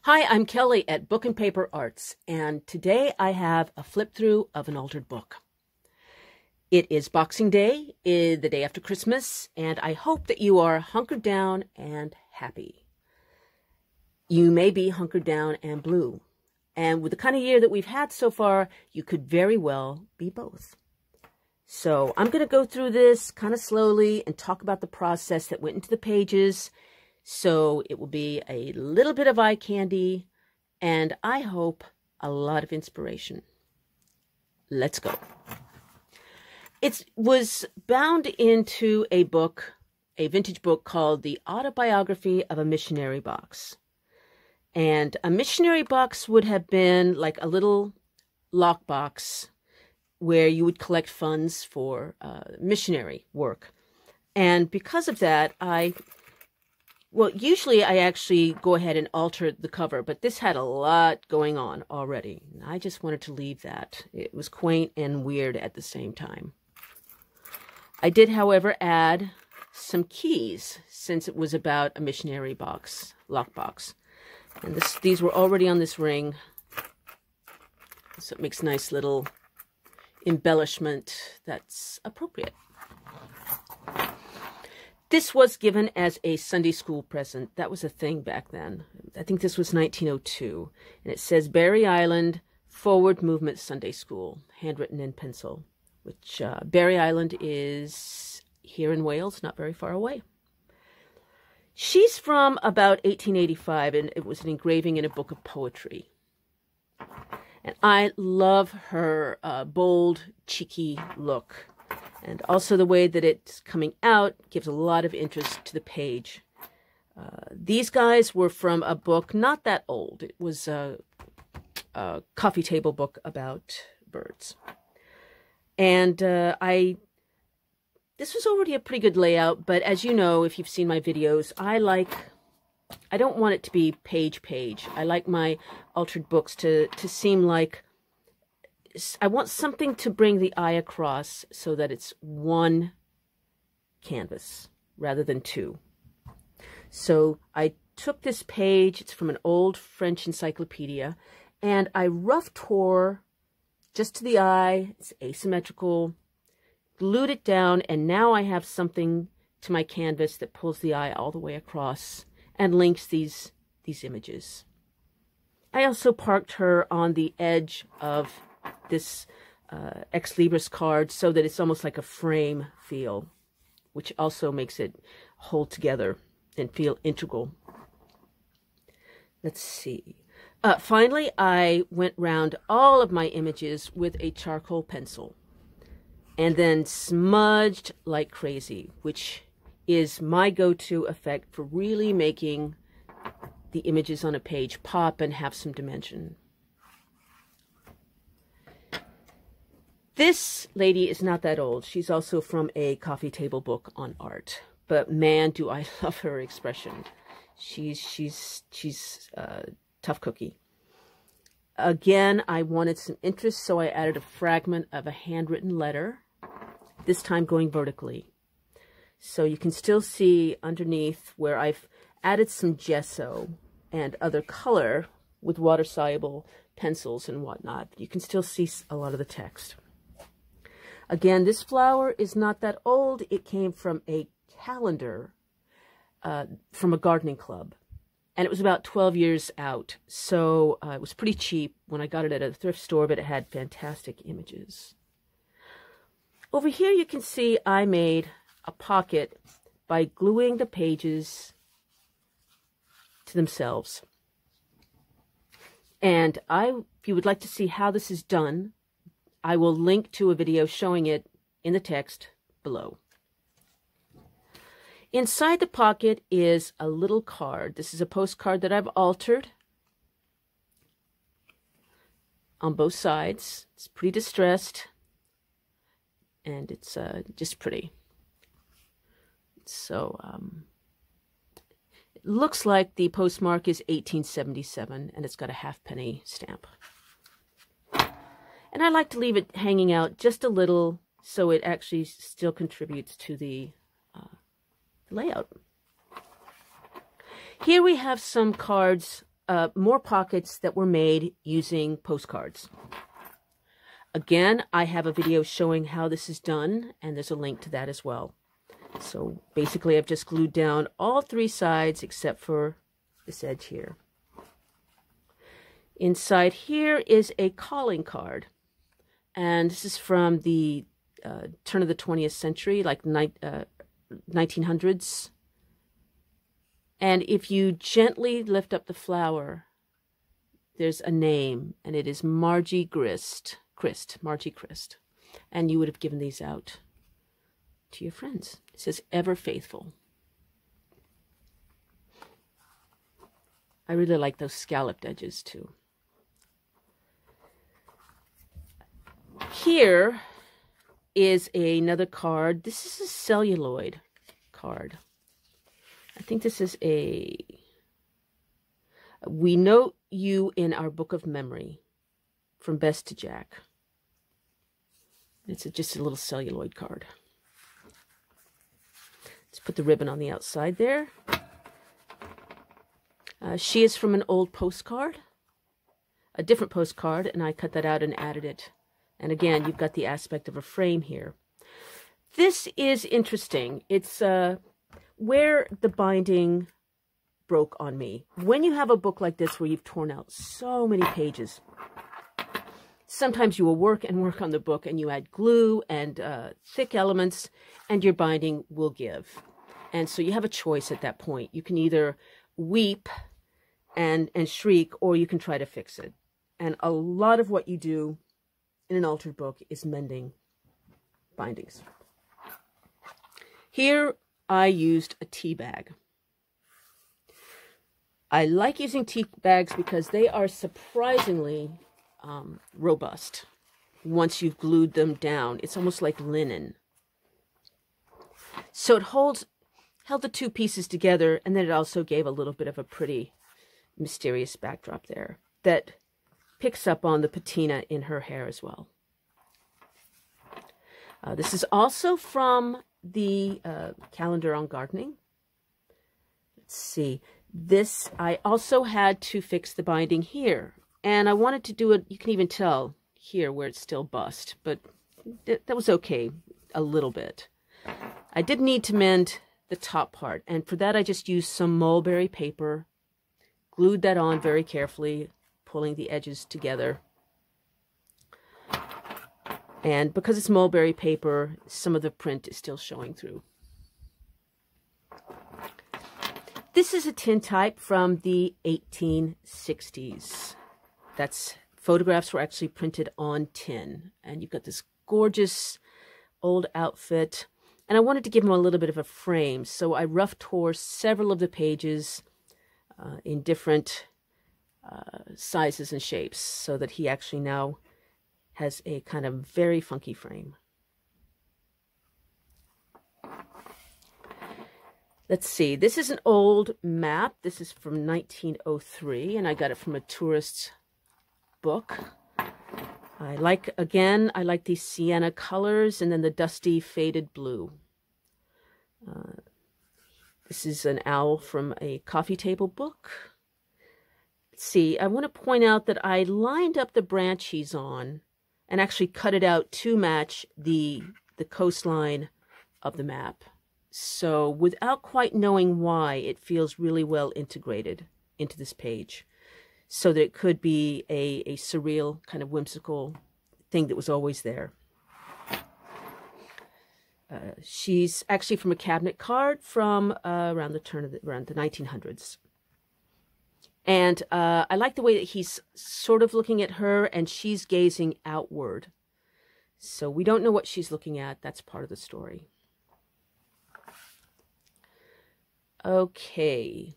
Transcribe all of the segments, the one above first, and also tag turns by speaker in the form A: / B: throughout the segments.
A: Hi, I'm Kelly at Book and Paper Arts, and today I have a flip through of an altered book. It is Boxing Day, the day after Christmas, and I hope that you are hunkered down and happy. You may be hunkered down and blue, and with the kind of year that we've had so far, you could very well be both. So I'm going to go through this kind of slowly and talk about the process that went into the pages. So it will be a little bit of eye candy, and I hope a lot of inspiration. Let's go. It was bound into a book, a vintage book called The Autobiography of a Missionary Box. And a missionary box would have been like a little lockbox where you would collect funds for missionary work. And because of that, usually I actually go ahead and alter the cover, but this had a lot going on already. I just wanted to leave that. It was quaint and weird at the same time. I did, however, add some keys since it was about a missionary box, lockbox. And these were already on this ring, so it makes a nice little embellishment that's appropriate. This was given as a Sunday school present. That was a thing back then. I think this was 1902. And it says, Barry Island Forward Movement Sunday School, handwritten in pencil, which Barry Island is here in Wales, not very far away. She's from about 1885, and it was an engraving in a book of poetry. And I love her bold, cheeky look. And also the way that it's coming out gives a lot of interest to the page. These guys were from a book not that old. It was a coffee table book about birds. And this was already a pretty good layout, but as you know, if you've seen my videos, I don't want it to be page. I like my altered books to seem like, I want something to bring the eye across so that it's one canvas rather than two. So I took this page, it's from an old French encyclopedia, and I rough tore just to the eye. It's asymmetrical, glued it down, and now I have something to my canvas that pulls the eye all the way across and links these images. I also parked her on the edge of this Ex Libris card so that it's almost like a frame feel, which also makes it hold together and feel integral. Let's see. Finally, I went round all of my images with a charcoal pencil and then smudged like crazy, which is my go-to effect for really making the images on a page pop and have some dimension. This lady is not that old. She's also from a coffee table book on art. But man, do I love her expression. She's a tough cookie. Again, I wanted some interest, so I added a fragment of a handwritten letter, this time going vertically. So you can still see underneath where I've added some gesso and other color with water-soluble pencils and whatnot. You can still see a lot of the text. Again, this flower is not that old. It came from a calendar from a gardening club. And it was about 12 years out. So it was pretty cheap when I got it at a thrift store, but it had fantastic images. Over here you can see I made a pocket by gluing the pages to themselves. And if you would like to see how this is done, I will link to a video showing it in the text below. Inside the pocket is a little card. This is a postcard that I've altered on both sides. It's pretty distressed, and it's just pretty. So it looks like the postmark is 1877, and it's got a halfpenny stamp. And I like to leave it hanging out just a little so it actually still contributes to the layout. Here we have some cards more pockets that were made using postcards. Again, I have a video showing how this is done, and there's a link to that as well. So basically, I've just glued down all 3 sides except for this edge here. Inside here is a calling card, and this is from the turn of the 20th century, like 1900s. And if you gently lift up the flower, there's a name, and it is Margie Grist, Margie Grist. And you would have given these out to your friends. It says, ever faithful. I really like those scalloped edges too. Here is another card. This is a celluloid card. I think this is a "We Note You in Our Book of Memory" from Best to Jack. It's just a little celluloid card. Let's put the ribbon on the outside there. She is from an old postcard, a different postcard, and I cut that out and added it. And again, you've got the aspect of a frame here. This is interesting. It's where the binding broke on me. When you have a book like this where you've torn out so many pages, sometimes you will work on the book and you add glue and thick elements, and your binding will give. And so you have a choice at that point. You can either weep and shriek, or you can try to fix it. And a lot of what you do in an altered book is mending bindings. Here I used a tea bag. I like using tea bags because they are surprisingly robust. Once you've glued them down, it's almost like linen. So it held the 2 pieces together, and then it also gave a little bit of a pretty mysterious backdrop there that picks up on the patina in her hair as well. This is also from the calendar on gardening. Let's see. This, I also had to fix the binding here. And I wanted to do it, you can even tell here where it's still bust, but that was okay, a little bit. I did need to mend the top part, and for that I just used some mulberry paper, glued that on very carefully, pulling the edges together. And because it's mulberry paper, some of the print is still showing through. This is a tintype from the 1860s. Photographs were actually printed on tin. And you've got this gorgeous old outfit. And I wanted to give him a little bit of a frame, so I rough tore several of the pages in different sizes and shapes, so that he actually now has a kind of very funky frame. Let's see, this is an old map. This is from 1903, and I got it from a tourist's book. I like these sienna colors, and then the dusty faded blue. This is an owl from a coffee table book. Let's see, I want to point out that I lined up the branch he's on and actually cut it out to match the coastline of the map. So without quite knowing why, it feels really well integrated into this page, so that it could be a surreal, kind of whimsical thing that was always there. She's actually from a cabinet card from around the 1900s. And I like the way that he's sort of looking at her and she's gazing outward. So we don't know what she's looking at. That's part of the story. Okay.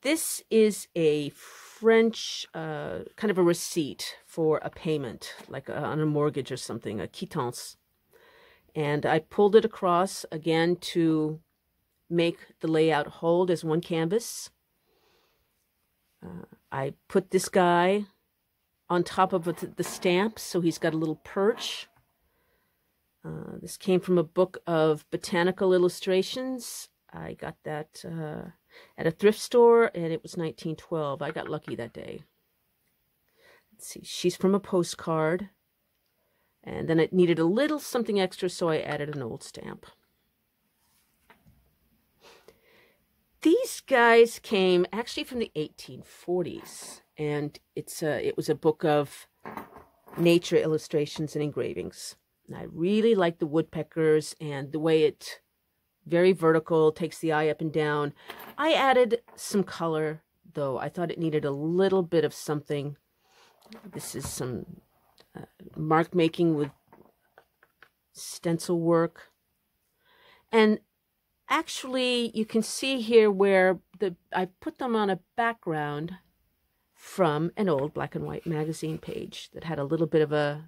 A: This is a French kind of a receipt for a payment, like on a mortgage or something, a quittance. And I pulled it across again to make the layout hold as one canvas. I put this guy on top of the stamp, so he's got a little perch. This came from a book of botanical illustrations. I got that at a thrift store, and it was 1912. I got lucky that day. Let's see. She's from a postcard. And then it needed a little something extra, so I added an old stamp. These guys came actually from the 1840s, and it was a book of nature illustrations and engravings. And I really like the woodpeckers and the way it, very vertical, takes the eye up and down. I added some color, though. I thought it needed a little bit of something. This is some mark making with stencil work. And actually, you can see here where I put them on a background from an old black and white magazine page that had a little bit of a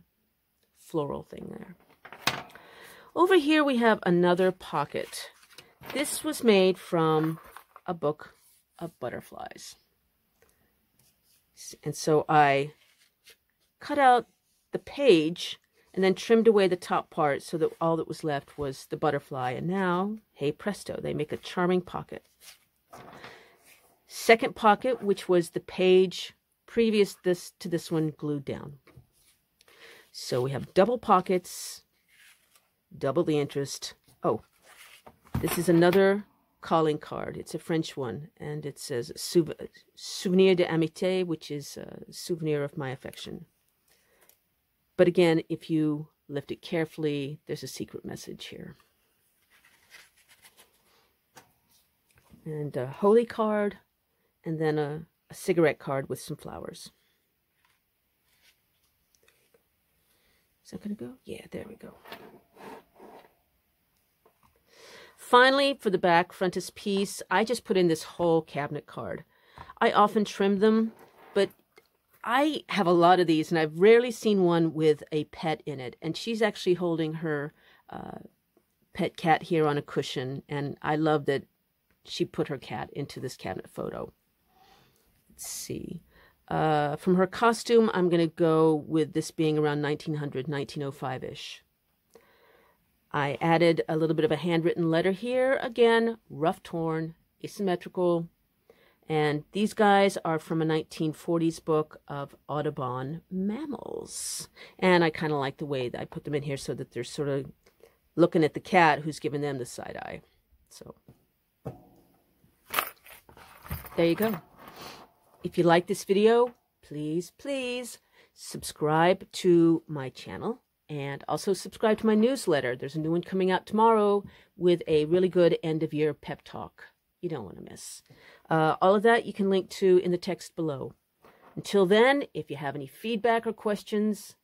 A: floral thing there. Over here we have another pocket. This was made from a book of butterflies. And so I cut out the page and then trimmed away the top part so that all that was left was the butterfly. And now, hey presto, they make a charming pocket. Second pocket, which was the page previous to this one, glued down. So we have double pockets, double the interest. Oh, this is another calling card. It's a French one, and it says Souvenir d'amitié, which is a souvenir of my affection. But again, if you lift it carefully, there's a secret message here. And a holy card, and then a cigarette card with some flowers. Is that going to go? Yeah, there we go. Finally, for the back frontispiece, I just put in this whole cabinet card. I often trim them, but I have a lot of these, and I've rarely seen one with a pet in it. And she's actually holding her pet cat here on a cushion, and I love that she put her cat into this cabinet photo. Let's see. From her costume, I'm going to go with this being around 1900, 1905-ish. I added a little bit of a handwritten letter here. Again, rough torn, asymmetrical. And these guys are from a 1940s book of Audubon mammals. And I kind of like the way that I put them in here so that they're sort of looking at the cat who's giving them the side eye. So there you go. If you like this video, please subscribe to my channel. And also subscribe to my newsletter. There's a new one coming out tomorrow with a really good end-of-year pep talk. You don't want to miss. All of that you can link to in the text below. Until then, if you have any feedback or questions,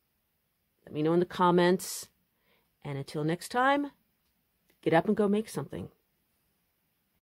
A: let me know in the comments. And until next time, get up and go make something.